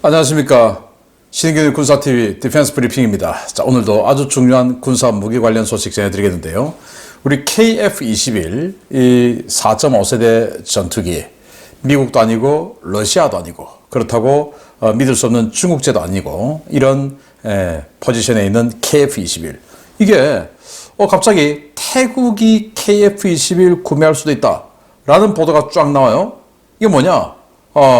안녕하십니까. 신인균 군사TV 디펜스 브리핑입니다. 자, 오늘도 아주 중요한 군사 무기 관련 소식 전해드리겠는데요. 우리 KF-21, 이 4.5세대 전투기, 미국도 아니고 러시아도 아니고 그렇다고 믿을 수 없는 중국제도 아니고 이런 포지션에 있는 KF-21. 이게 갑자기 태국이 KF-21 구매할 수도 있다 라는 보도가 쫙 나와요. 이게 뭐냐?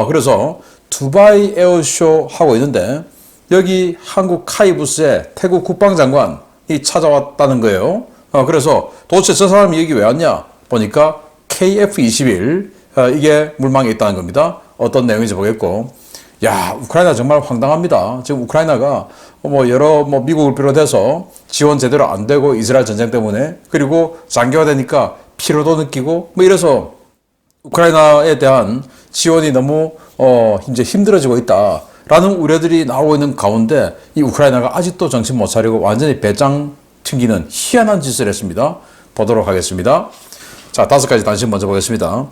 그래서 두바이 에어쇼 하고 있는데 여기 한국 카이부스에 태국 국방장관이 찾아왔다는 거예요. 그래서 도대체 저 사람이 여기 왜 왔냐 보니까 KF-21 이게 물망에 있다는 겁니다. 어떤 내용인지 보겠고, 야, 우크라이나 정말 황당합니다. 지금 우크라이나가 여러 미국을 비롯해서 지원 제대로 안 되고 이스라엘 전쟁 때문에, 그리고 장기화되니까 피로도 느끼고 이래서 우크라이나에 대한 지원이 너무 이제 힘들어지고 있다라는 우려들이 나오고 있는 가운데 이 우크라이나가 아직도 정신 못 차리고 완전히 배짱 튕기는 희한한 짓을 했습니다. 보도록 하겠습니다. 자, 5가지 단신 먼저 보겠습니다.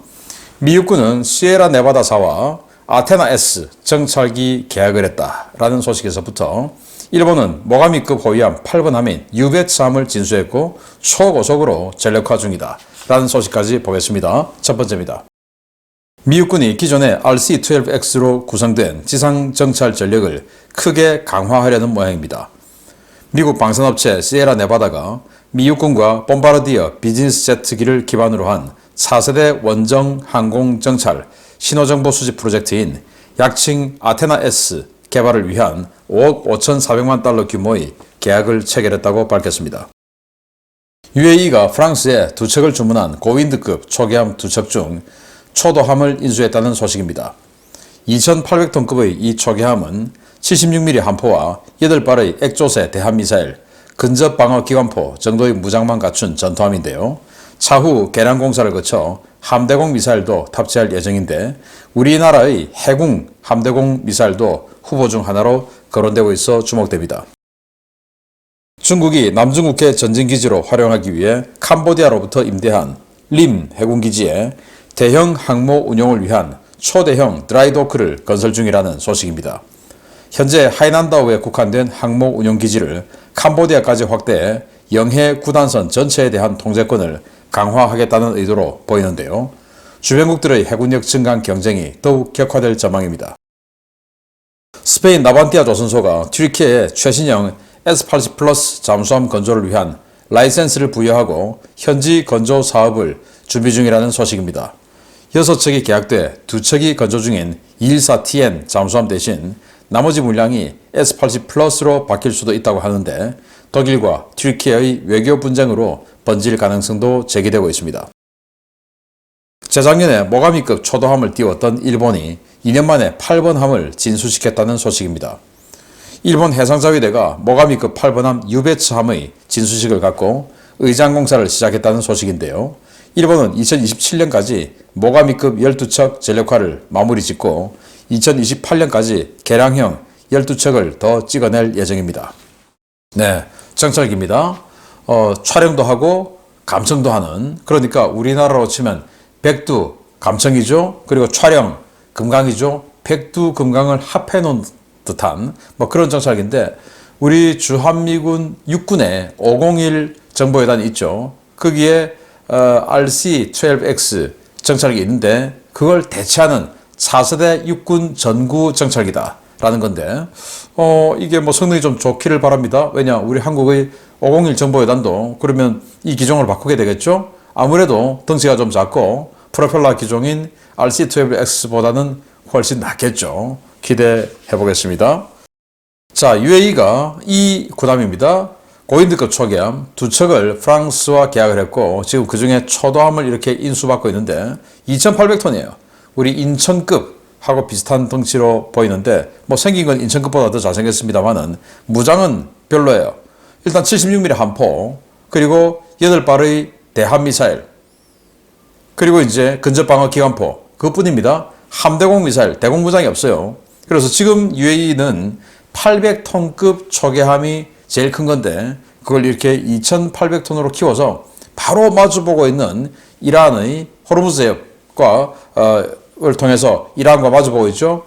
미 육군은 시에라 네바다사와 아테나 S 정찰기 계약을 했다라는 소식에서부터 일본은 모가미급 호위함 8번 함인 유베츠함을 진수했고 초고속으로 전력화 중이다 라는 소식까지 보겠습니다. 첫 번째입니다. 미 육군이 기존의 RC-12X로 구성된 지상 정찰 전력을 크게 강화하려는 모양입니다. 미국 방산업체 시에라 네바다가 미 육군과 봄바르디어 비즈니스 제트기를 기반으로 한 4세대 원정 항공 정찰 신호정보 수집 프로젝트인 약칭 아테나 S 개발을 위한 5억 5,400만 달러 규모의 계약을 체결했다고 밝혔습니다. UAE가 프랑스에 2척을 주문한 고윈드급 초계함 2척 중 초도함을 인수했다는 소식입니다. 2,800톤급의 이 초계함은 76mm 함포와 8발의 액조세 대함미사일, 근접방어기관포 정도의 무장만 갖춘 전투함인데요. 차후 개량 공사를 거쳐 함대공 미사일도 탑재할 예정인데 우리나라의 해군 함대공 미사일도 후보 중 하나로 거론되고 있어 주목됩니다. 중국이 남중국해 전진기지로 활용하기 위해 캄보디아로부터 임대한 림 해군기지에 대형 항모 운용을 위한 초대형 드라이도크를 건설 중이라는 소식입니다. 현재 하이난다오에 국한된 항모 운용기지를 캄보디아까지 확대해 영해 구단선 전체에 대한 통제권을 강화하겠다는 의도로 보이는데요. 주변국들의 해군력 증강 경쟁이 더욱 격화될 전망입니다. 스페인 나반티아 조선소가 튀르키예에 최신형 S-80 플러스 잠수함 건조를 위한 라이센스를 부여하고 현지 건조 사업을 준비 중이라는 소식입니다. 6척이 계약돼 2척이 건조 중인 214TN 잠수함 대신 나머지 물량이 S-80 플러스로 바뀔 수도 있다고 하는데 독일과 튀르키예의 외교 분쟁으로 번질 가능성도 제기되고 있습니다. 재작년에 모가미급 초도함을 띄웠던 일본이 2년 만에 8번 함을 진수시켰다는 소식입니다. 일본 해상자위대가 모가미급 8번함 유베츠함의 진수식을 갖고 의장 공사를 시작했다는 소식인데요. 일본은 2027년까지 모가미급 12척 전력화를 마무리 짓고 2028년까지 개량형 12척을 더 찍어낼 예정입니다. 네, 정찰기입니다. 촬영도 하고 감청도 하는, 그러니까 우리나라로 치면 백두 감청이죠. 그리고 촬영 금강이죠. 백두 금강을 합해 놓은 듯한 그런 정찰기인데 우리 주한미군 육군에 501 정보여단이 있죠. 거기에 RC-12X 정찰기 있는데 그걸 대체하는 4세대 육군 전구 정찰기다 라는 건데 이게 성능이 좀 좋기를 바랍니다. 왜냐, 우리 한국의 501 정보여단도 그러면 이 기종을 바꾸게 되겠죠. 아무래도 덩치가 좀 작고 프로펠러 기종인 RC-12X보다는 훨씬 낫겠죠. 기대해 보겠습니다. 자, UAE가 이 구담입니다. 고윈드급 초계함 2척을 프랑스와 계약을 했고 지금 그 중에 초도함을 이렇게 인수받고 있는데 2,800톤이에요. 우리 인천급하고 비슷한 덩치로 보이는데 생긴 건 인천급보다 더 잘생겼습니다만은 무장은 별로예요. 일단 76mm 함포, 그리고 8발의 대함미사일, 그리고 이제 근접방어 기관포, 그것뿐입니다. 함대공 미사일, 대공무장이 없어요. 그래서 지금 UAE는 800톤급 초계함이 제일 큰 건데 그걸 이렇게 2,800톤으로 키워서 바로 마주보고 있는 이란의 호르무즈 해협과 을 통해서 이란과 마주보고 있죠.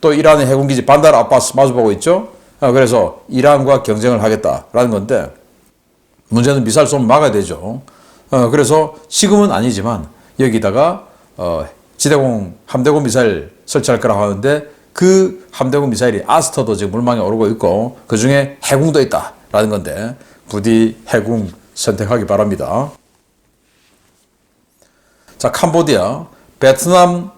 또 이란의 해군기지 반다르 아바스 마주보고 있죠. 그래서 이란과 경쟁을 하겠다라는 건데 문제는 미사일 쏘면 막아야 되죠. 그래서 지금은 아니지만 여기다가 지대공 함대공 미사일 설치할 거라고 하는데 그 함대공 미사일이 아스터도 지금 물망에 오르고 있고 그중에 해궁도 있다라는 건데 부디 해궁 선택하기 바랍니다. 자, 캄보디아, 베트남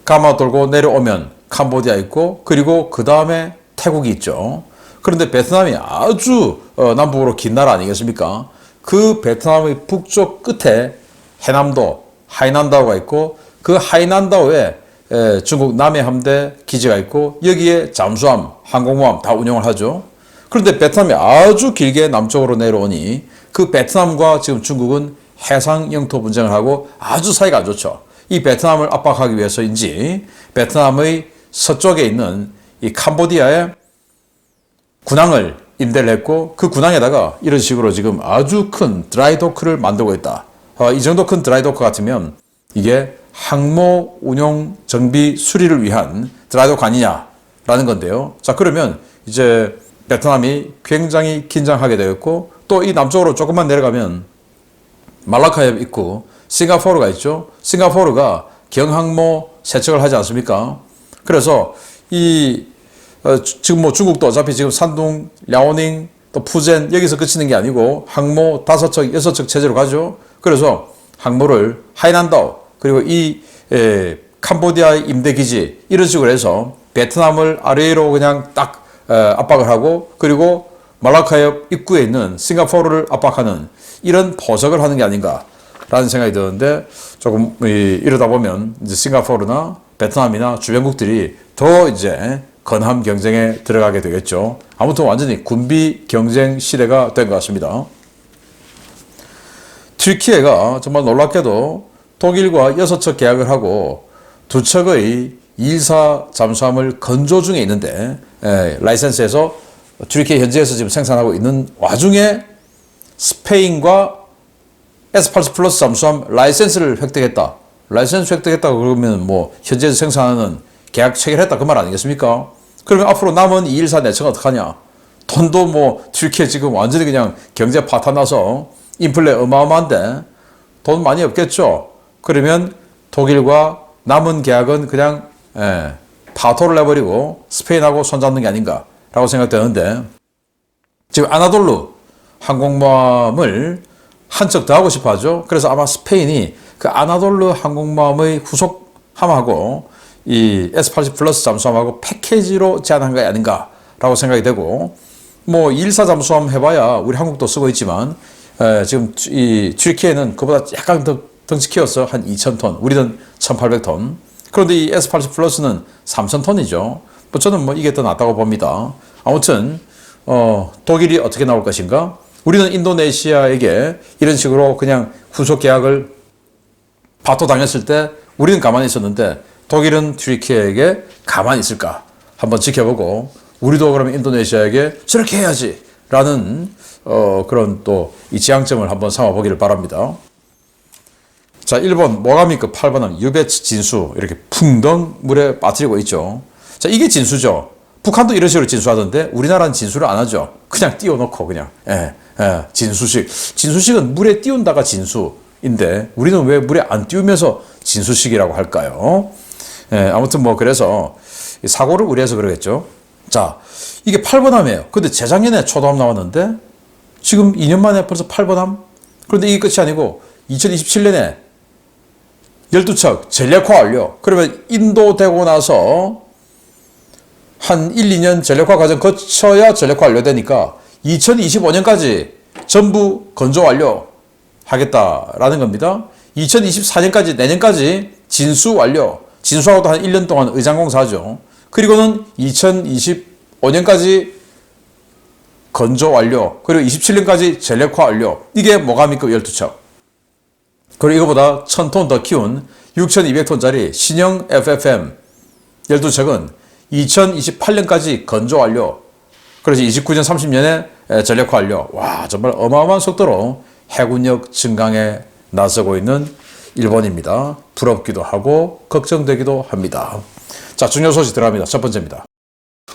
가마 돌고 내려오면 캄보디아 있고 그리고 그 다음에 태국이 있죠. 그런데 베트남이 아주 남북으로 긴 나라 아니겠습니까? 그 베트남의 북쪽 끝에 해남도 하이난다오가 있고 그 하이난다오에 중국 남해함대 기지가 있고 여기에 잠수함, 항공모함 다 운영을 하죠. 그런데 베트남이 아주 길게 남쪽으로 내려오니 그 베트남과 지금 중국은 해상 영토 분쟁을 하고 아주 사이가 안 좋죠. 이 베트남을 압박하기 위해서인지 베트남의 서쪽에 있는 이 캄보디아에 군항을 임대를 했고 그 군항에다가 이런 식으로 지금 아주 큰 드라이도크를 만들고 있다. 이 정도 큰 드라이도크 같으면 이게 항모 운용 정비 수리를 위한 드라이도크 아니냐라는 건데요. 자, 그러면 이제 베트남이 굉장히 긴장하게 되었고 또 이 남쪽으로 조금만 내려가면 말라카에 있고 싱가포르가 있죠. 싱가포르가 경항모 세척을 하지 않습니까? 그래서 지금 뭐 중국도 어차피 지금 산둥, 랴오닝, 또 푸젠 여기서 그치는 게 아니고 항모 5척, 6척 체제로 가죠. 그래서 항모를 하이난다오 그리고 이 캄보디아의 임대기지 이런 식으로 해서 베트남을 아래로 그냥 딱 압박을 하고 그리고 말라카협 입구에 있는 싱가포르를 압박하는 이런 포석을 하는 게 아닌가라는 생각이 드는데 조금 이러다 보면 이제 싱가포르나 베트남이나 주변국들이 더 이제 건함 경쟁에 들어가게 되겠죠. 아무튼 완전히 군비 경쟁 시대가 된 것 같습니다. 튀르키예가 정말 놀랍게도 독일과 6척 계약을 하고 2척의 214 잠수함을 건조 중에 있는데 라이센스에서 튀르키예 현지에서 지금 생산하고 있는 와중에 스페인과 S-80 플러스 잠수함 라이센스를 획득했다. 라이센스 획득했다고 그러면 뭐 현지에서 생산하는 계약 체결했다 그 말 아니겠습니까? 그러면 앞으로 남은 214 내처가 어떡하냐? 돈도 뭐 튀르키예 지금 완전히 그냥 경제 파탄 나서 인플레 어마어마한데 돈 많이 없겠죠? 그러면 독일과 남은 계약은 그냥 파토를 내버리고 스페인하고 손잡는 게 아닌가라고 생각되는데 지금 아나돌루 항공모함을 한 척 더 하고 싶어 하죠. 그래서 아마 스페인이 그 아나돌루 항공모함의 후속함하고 이 S-80 플러스 잠수함하고 패키지로 제안한 게 아닌가라고 생각이 되고 뭐 214 잠수함 해봐야 우리 한국도 쓰고 있지만 지금 이 튀르키예는 그보다 약간 더 덩치 키웠어. 한 2,000톤. 우리는 1,800톤. 그런데 이 S-80 플러스는 3,000톤이죠. 뭐 저는 뭐 이게 더 낫다고 봅니다. 아무튼 독일이 어떻게 나올 것인가? 우리는 인도네시아에게 이런 식으로 그냥 후속 계약을 파토당했을 때 우리는 가만히 있었는데 독일은 튀르키예에게 가만히 있을까? 한번 지켜보고 우리도 그러면 인도네시아에게 저렇게 해야지 라는 그런 또 이 지향점을 한번 삼아보기를 바랍니다. 자, 일본 모가미급 8번함 유베츠 진수 이렇게 풍덩 물에 빠뜨리고 있죠. 자, 이게 진수죠. 북한도 이런 식으로 진수하던데 우리나라는 진수를 안 하죠. 그냥 띄워놓고 그냥 진수식. 진수식은 물에 띄운다가 진수인데 우리는 왜 물에 안 띄우면서 진수식이라고 할까요? 아무튼 뭐 그래서 사고를 우려해서 그러겠죠. 자, 이게 8번함이에요. 근데 재작년에 초도함 나왔는데 지금 2년 만에 벌써 8번함? 그런데 이게 끝이 아니고 2027년에 12척 전력화 완료. 그러면 인도 되고 나서 한 1, 2년 전력화 과정 거쳐야 전력화 완료되니까 2025년까지 전부 건조 완료 하겠다라는 겁니다. 2024년까지 내년까지 진수 완료. 진수하고도 한 1년 동안 의장공사 하죠. 그리고는 2025년까지 건조 완료. 그리고 27년까지 전력화 완료. 이게 모가미급 12척. 그리고 이거보다 1000톤 더 키운 6200톤짜리 신형 FFM 12척은 2028년까지 건조 완료. 그래서 29년 30년에 전력화 완료. 와, 정말 어마어마한 속도로 해군력 증강에 나서고 있는 일본입니다. 부럽기도 하고 걱정되기도 합니다. 자, 중요 소식 들어갑니다. 첫 번째입니다.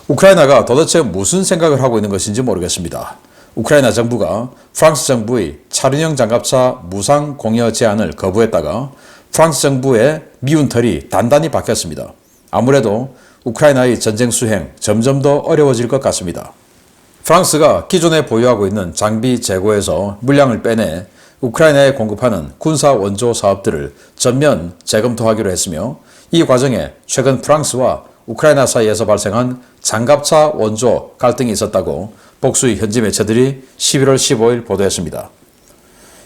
우크라이나가 도대체 무슨 생각을 하고 있는 것인지 모르겠습니다. 우크라이나 정부가 프랑스 정부의 차륜형 장갑차 무상 공여 제안을 거부했다가 프랑스 정부의 미운 털이 단단히 박혔습니다. 아무래도 우크라이나의 전쟁 수행 점점 더 어려워질 것 같습니다. 프랑스가 기존에 보유하고 있는 장비 재고에서 물량을 빼내 우크라이나에 공급하는 군사 원조 사업들을 전면 재검토하기로 했으며 이 과정에 최근 프랑스와 우크라이나 사이에서 발생한 장갑차 원조 갈등이 있었다고 복수의 현지 매체들이 11월 15일 보도했습니다.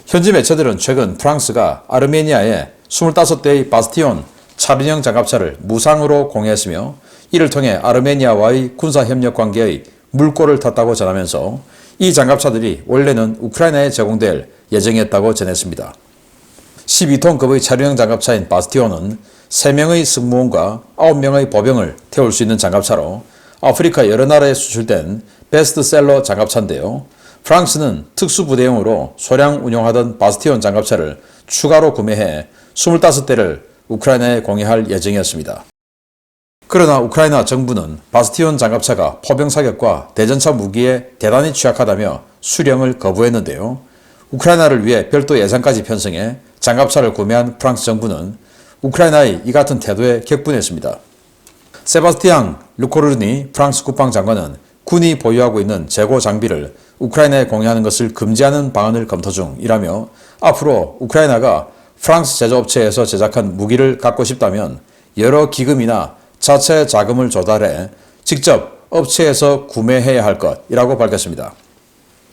현지 매체들은 최근 프랑스가 아르메니아에 25대의 바스티온 차륜형 장갑차를 무상으로 공유했으며 이를 통해 아르메니아와의 군사협력 관계의 물꼬를 텄다고 전하면서 이 장갑차들이 원래는 우크라이나에 제공될 예정이었다고 전했습니다. 12톤급의 차륜형 장갑차인 바스티온은 3명의 승무원과 9명의 보병을 태울 수 있는 장갑차로 아프리카 여러 나라에 수출된 베스트셀러 장갑차인데요. 프랑스는 특수부대용으로 소량 운용하던 바스티온 장갑차를 추가로 구매해 25대를 우크라이나에 공유할 예정이었습니다. 그러나 우크라이나 정부는 바스티온 장갑차가 포병 사격과 대전차 무기에 대단히 취약하다며 수령을 거부했는데요. 우크라이나를 위해 별도 예산까지 편성해 장갑차를 구매한 프랑스 정부는 우크라이나의 이 같은 태도에 격분했습니다. 세바스티앙 르코르니 프랑스 국방장관은 군이 보유하고 있는 재고 장비를 우크라이나에 공유하는 것을 금지하는 방안을 검토 중이라며 앞으로 우크라이나가 프랑스 제조업체에서 제작한 무기를 갖고 싶다면 여러 기금이나 자체 자금을 조달해 직접 업체에서 구매해야 할 것이라고 밝혔습니다.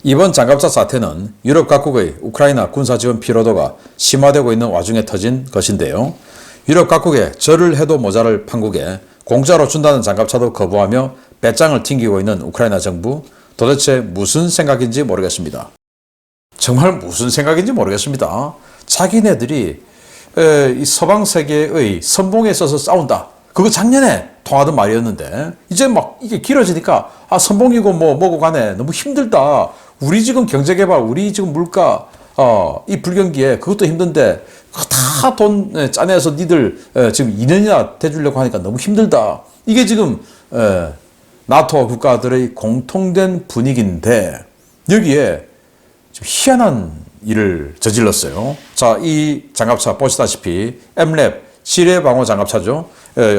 이번 장갑차 사태는 유럽 각국의 우크라이나 군사 지원 피로도가 심화되고 있는 와중에 터진 것인데요. 유럽 각국에 절을 해도 모자랄 판국에 공짜로 준다는 장갑차도 거부하며 배짱을 튕기고 있는 우크라이나 정부, 도대체 무슨 생각인지 모르겠습니다. 정말 무슨 생각인지 모르겠습니다. 자기네들이 이 서방 세계의 선봉에 있어서 싸운다. 그거 작년에 통하던 말이었는데 이제 막 이게 길어지니까 선봉이고 뭐고 간에 너무 힘들다. 우리 지금 경제개발, 우리 지금 물가, 이 불경기에 그것도 힘든데 다 돈 짜내서 니들 지금 2년이나 대주려고 하니까 너무 힘들다. 이게 지금 나토 국가들의 공통된 분위기인데 여기에 좀 희한한 일을 저질렀어요. 자, 이 장갑차 보시다시피 M랩 지뢰 방어 장갑차죠.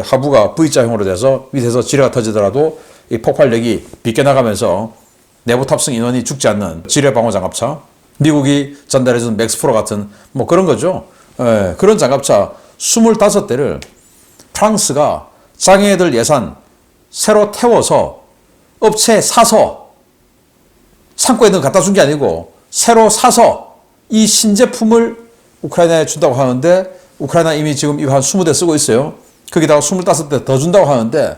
하부가 V자형으로 돼서 밑에서 지뢰가 터지더라도 이 폭발력이 빗겨나가면서 내부 탑승 인원이 죽지 않는 지뢰 방어 장갑차. 미국이 전달해준 맥스프로 같은 뭐 그런 거죠. 그런 장갑차 25대를 프랑스가 장애인들 예산 새로 태워서 업체에 사서 창고에 있는 거 갖다 준 게 아니고 새로 사서 이 신제품을 우크라이나에 준다고 하는데 우크라이나 이미 지금 이거 한 20대 쓰고 있어요. 거기다가 25대 더 준다고 하는데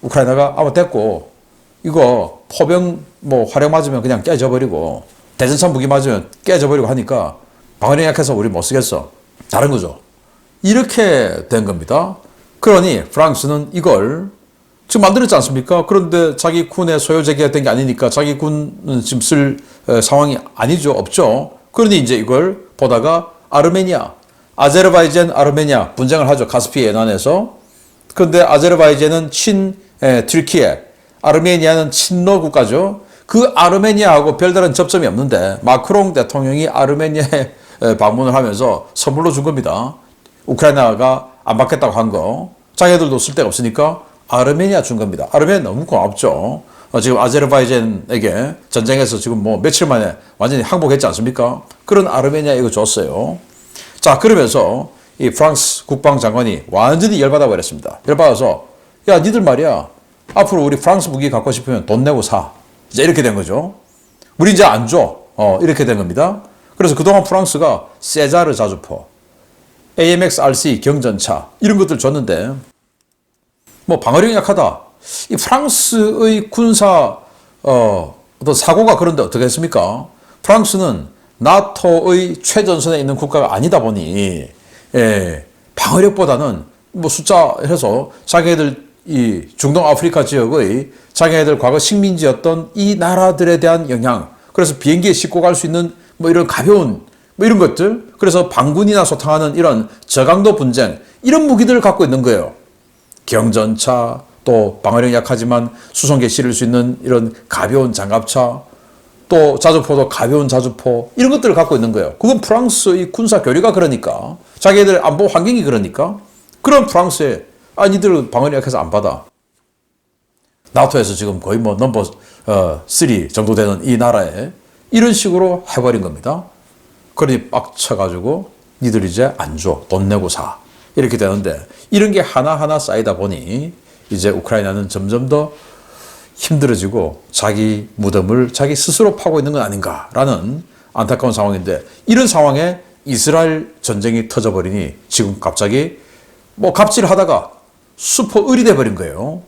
우크라이나가 아마 됐고 이거 포병 뭐 화력 맞으면 그냥 깨져버리고 대전차 무기 맞으면 깨져버리고 하니까 방어력 약해서 우리 못 쓰겠어. 다른 거죠. 이렇게 된 겁니다. 그러니 프랑스는 이걸 지금 만들었지 않습니까? 그런데 자기 군의 소요제기가 된 게 아니니까 자기 군은 지금 쓸 상황이 아니죠. 없죠. 그러니 이제 이걸 보다가 아르메니아, 아제르바이잔, 아르메니아 분쟁을 하죠. 카스피해 연안에서. 그런데 아제르바이잔은 튀르키예, 아르메니아는 친러 국가죠. 그 아르메니아하고 별다른 접점이 없는데 마크롱 대통령이 아르메니아에 방문을 하면서 선물로 준 겁니다. 우크라이나가 안 받겠다고 한 거. 자기들도 쓸 데가 없으니까 아르메니아 준 겁니다. 아르메니아 너무 고맙죠. 지금 아제르바이잔에게 전쟁에서 지금 뭐 며칠 만에 완전히 항복했지 않습니까? 그런 아르메니아 이거 줬어요. 자, 그러면서 이 프랑스 국방장관이 완전히 열받아 버렸습니다. 열받아서 야, 니들 말이야. 앞으로 우리 프랑스 무기 갖고 싶으면 돈 내고 사. 이제 이렇게 된 거죠. 우리 이제 안 줘. 이렇게 된 겁니다. 그래서 그동안 프랑스가 세자르 자주포, AMX-RC 경전차 이런 것들 줬는데 뭐 방어력이 약하다. 이 프랑스의 군사 어떤 사고가 그런데 어떻게 했습니까? 프랑스는 나토의 최전선에 있는 국가가 아니다 보니 방어력보다는 뭐 숫자 해서 자기들 이 중동 아프리카 지역의 자기네들 과거 식민지였던 이 나라들에 대한 영향. 그래서 비행기에 싣고 갈 수 있는 뭐 이런 가벼운 뭐 이런 것들. 그래서 반군이나 소탕하는 이런 저강도 분쟁 이런 무기들을 갖고 있는 거예요. 경전차, 또 방어력 약하지만 수송기에 실을 수 있는 이런 가벼운 장갑차, 또 자주포도 가벼운 자주포, 이런 것들을 갖고 있는 거예요. 그건 프랑스의 군사 교류가 그러니까, 자기들 안보 환경이 그러니까, 그런 프랑스에 니들 방어력 약해서 안 받아. 나토에서 지금 거의 뭐 넘버 3 정도 되는 이 나라에 이런 식으로 해버린 겁니다. 그러니 빡쳐가지고 니들 이제 안 줘. 돈 내고 사. 이렇게 되는데, 이런 게 하나하나 쌓이다 보니 이제 우크라이나는 점점 더 힘들어지고 자기 무덤을 자기 스스로 파고 있는 건 아닌가라는 안타까운 상황인데, 이런 상황에 이스라엘 전쟁이 터져버리니 지금 갑자기 뭐 갑질하다가 슈퍼 을이 돼버린 거예요.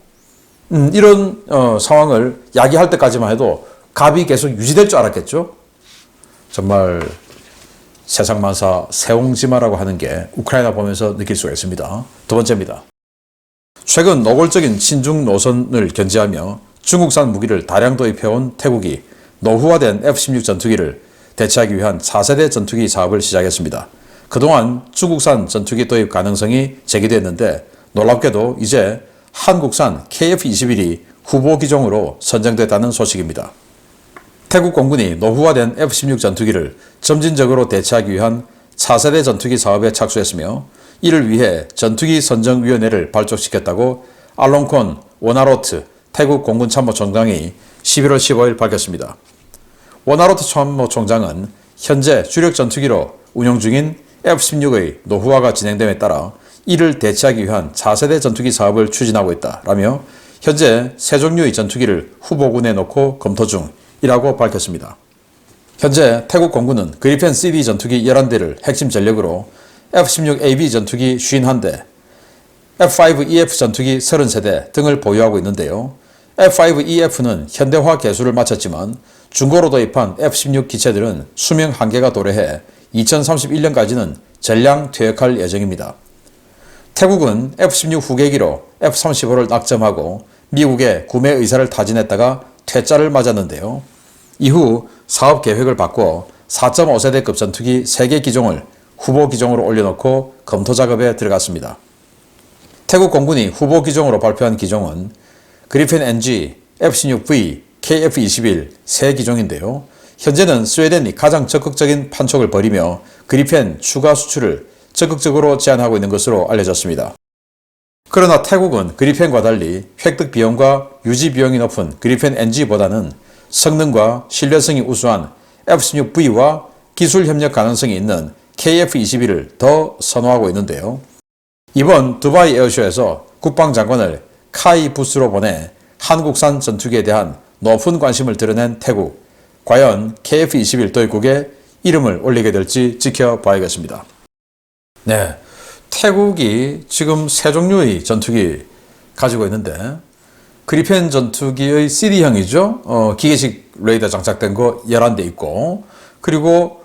이런 상황을 야기할 때까지만 해도 갑이 계속 유지될 줄 알았겠죠. 정말 세상만사 세옹지마라고 하는 게 우크라이나 보면서 느낄 수가 있습니다. 두 번째입니다. 최근 노골적인 친중 노선을 견지하며 중국산 무기를 다량 도입해온 태국이 노후화된 F-16 전투기를 대체하기 위한 4세대 전투기 사업을 시작했습니다. 그동안 중국산 전투기 도입 가능성이 제기됐는데 놀랍게도 이제 한국산 KF-21이 후보 기종으로 선정됐다는 소식입니다. 태국 공군이 노후화된 F-16 전투기를 점진적으로 대체하기 위한 4세대 전투기 사업에 착수했으며, 이를 위해 전투기 선정위원회를 발족시켰다고 알롱콘 워나로트 태국 공군 참모총장이 11월 15일 밝혔습니다. 워나로트 참모총장은 현재 주력 전투기로 운용 중인 F-16의 노후화가 진행됨에 따라 이를 대체하기 위한 4세대 전투기 사업을 추진하고 있다라며 현재 세 종류의 전투기를 후보군에 놓고 검토 중이라고 밝혔습니다. 현재 태국 공군은 그리펜 CD 전투기 11대를 핵심 전력으로 F-16AB 전투기 51대, F-5EF 전투기 33대 등을 보유하고 있는데요. F-5EF는 현대화 개수를 마쳤지만 중고로 도입한 F-16 기체들은 수명 한계가 도래해 2031년까지는 전량 퇴역할 예정입니다. 태국은 F-16 후계기로 F-35를 낙점하고 미국의 구매 의사를 타진했다가 퇴짜를 맞았는데요. 이후 사업 계획을 바꿔 4.5세대급 전투기 3개 기종을 후보 기종으로 올려놓고 검토 작업에 들어갔습니다. 태국 공군이 후보 기종으로 발표한 기종은 그리펜 NG, F-16V, KF-21 세 기종인데요. 현재는 스웨덴이 가장 적극적인 판촉을 벌이며 그리펜 추가 수출을 적극적으로 제한하고 있는 것으로 알려졌습니다. 그러나 태국은 그리펜과 달리 획득 비용과 유지 비용이 높은 그리펜 NG보다는 성능과 신뢰성이 우수한 F-16V와 기술 협력 가능성이 있는 KF-21을 더 선호하고 있는데요. 이번 두바이 에어쇼에서 국방장관을 카이 부스로 보내 한국산 전투기에 대한 높은 관심을 드러낸 태국. 과연 KF-21 도입국에 이름을 올리게 될지 지켜봐야겠습니다. 네, 태국이 지금 세 종류의 전투기 가지고 있는데, 그리펜 전투기의 CD형이죠. 기계식 레이더 장착된 거 11대 있고, 그리고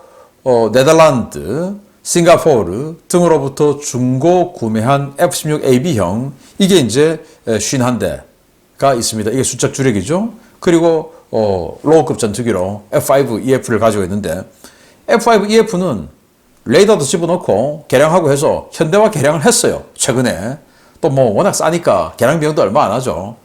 네덜란드, 싱가포르 등으로부터 중고 구매한 F-16AB형, 이게 이제 51대가 있습니다. 이게 수적 주력이죠. 그리고 로우급 전투기로 F-5EF를 가지고 있는데, F-5EF는 레이더도 집어넣고 개량하고 해서 현대화 개량을 했어요. 최근에. 또 뭐 워낙 싸니까 개량 비용도 얼마 안 하죠.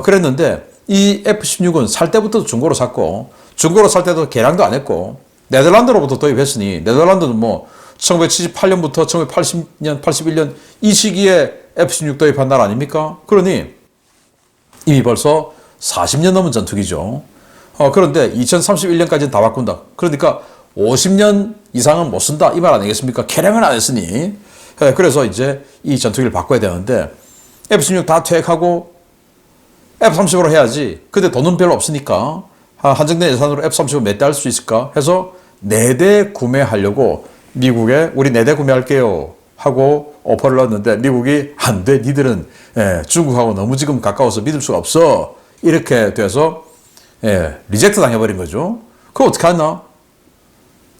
그랬는데 이 F-16은 살 때부터 중고로 샀고, 중고로 살 때도 개량도 안 했고, 네덜란드로부터 도입했으니, 네덜란드는 뭐 1978년부터 1980년, 81년 이 시기에 F-16 도입한 나라 아닙니까? 그러니 이미 벌써 40년 넘은 전투기죠. 그런데 2031년까지는 다 바꾼다. 그러니까 50년 이상은 못 쓴다, 이 말 아니겠습니까? 개량을 안 했으니. 그래서 이제 이 전투기를 바꿔야 되는데, F-16 다 퇴역하고 F-35로 해야지. 근데 돈은 별로 없으니까 한정된 예산으로 F-35 몇 대 할 수 있을까 해서 4대 구매하려고 미국에 우리 4대 구매할게요 하고 오퍼를 넣었는데, 미국이 안 돼, 니들은 중국하고 너무 지금 가까워서 믿을 수가 없어, 이렇게 돼서 리젝트 당해버린 거죠. 그거 어떻게 하나?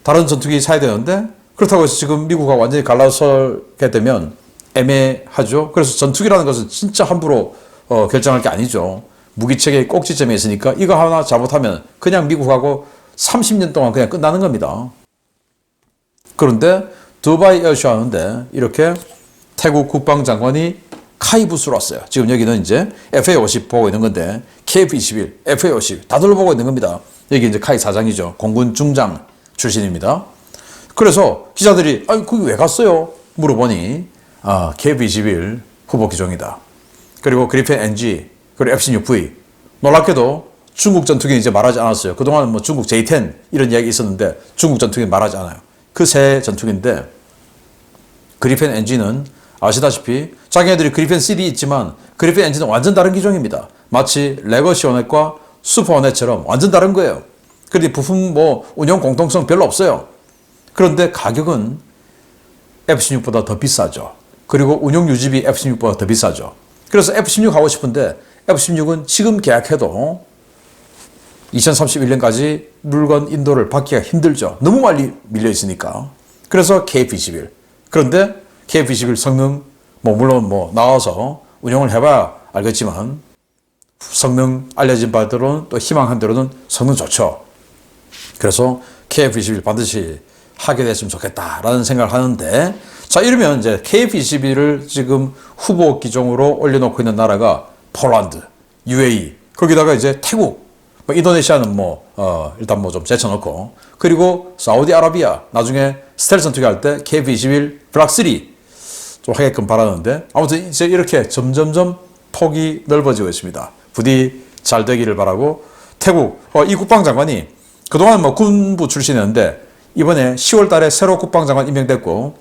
다른 전투기 사야 되는데, 그렇다고 해서 지금 미국하고 완전히 갈라서게 되면 애매하죠. 그래서 전투기라는 것은 진짜 함부로 결정할 게 아니죠. 무기체계의 꼭지점에 있으니까 이거 하나 잘못하면 그냥 미국하고 30년 동안 그냥 끝나는 겁니다. 그런데 두바이 에어쇼 하는데 이렇게 태국 국방장관이 카이 부스로 왔어요. 지금 여기는 이제 FA50 보고 있는 건데 KF-21, FA50 다 둘러보고 있는 겁니다. 여기 이제 카이 사장이죠. 공군 중장 출신입니다. 그래서 기자들이 거기 왜 갔어요? 물어보니 KF-21 후보 기종이다. 그리고 그리펜 NG, 그리고 F-16V. 놀랍게도 중국 전투기는 이제 말하지 않았어요. 그동안 뭐 중국 J-10 이런 이야기 있었는데 중국 전투기는 말하지 않아요. 그 새 전투기인데 그리펜 NG는 아시다시피 자기네들이 그리펜 CD 있지만 그리펜 NG는 완전 다른 기종입니다. 마치 레거시 호넷과 슈퍼 호넷처럼 완전 다른 거예요. 그런데 부품 뭐 운영 공통성 별로 없어요. 그런데 가격은 F-16보다 더 비싸죠. 그리고 운용 유지비 F-16보다 더 비싸죠. 그래서 F-16 하고 싶은데 F-16은 지금 계약해도 2031년까지 물건 인도를 받기가 힘들죠. 너무 많이 밀려 있으니까. 그래서 KF-21. 그런데 KF-21 성능 물론 나와서 운영을 해봐야 알겠지만 성능 알려진 바대로는 또 희망한 대로는 성능 좋죠. 그래서 KF-21 반드시 하게 됐으면 좋겠다라는 생각을 하는데 자 이러면 이제 KF-21을 지금 후보 기종으로 올려놓고 있는 나라가 폴란드, UAE 거기다가 이제 태국, 인도네시아는 일단 좀 제쳐놓고 그리고 사우디아라비아 나중에 스텔스 전투기 할 때 KF-21 블락 3 좀 하게끔 바라는데 아무튼 이제 이렇게 점점점 폭이 넓어지고 있습니다. 부디 잘 되기를 바라고 태국 이 국방장관이 그동안 군부 출신이었는데 이번에 10월 달에 새로 국방장관 임명됐고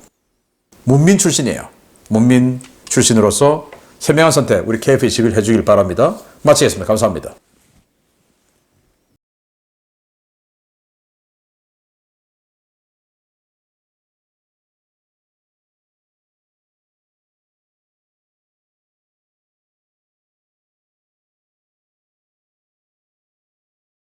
문민 출신이에요. 문민 출신으로서 현명한 선택 우리 KF-21 해주길 바랍니다. 마치겠습니다. 감사합니다.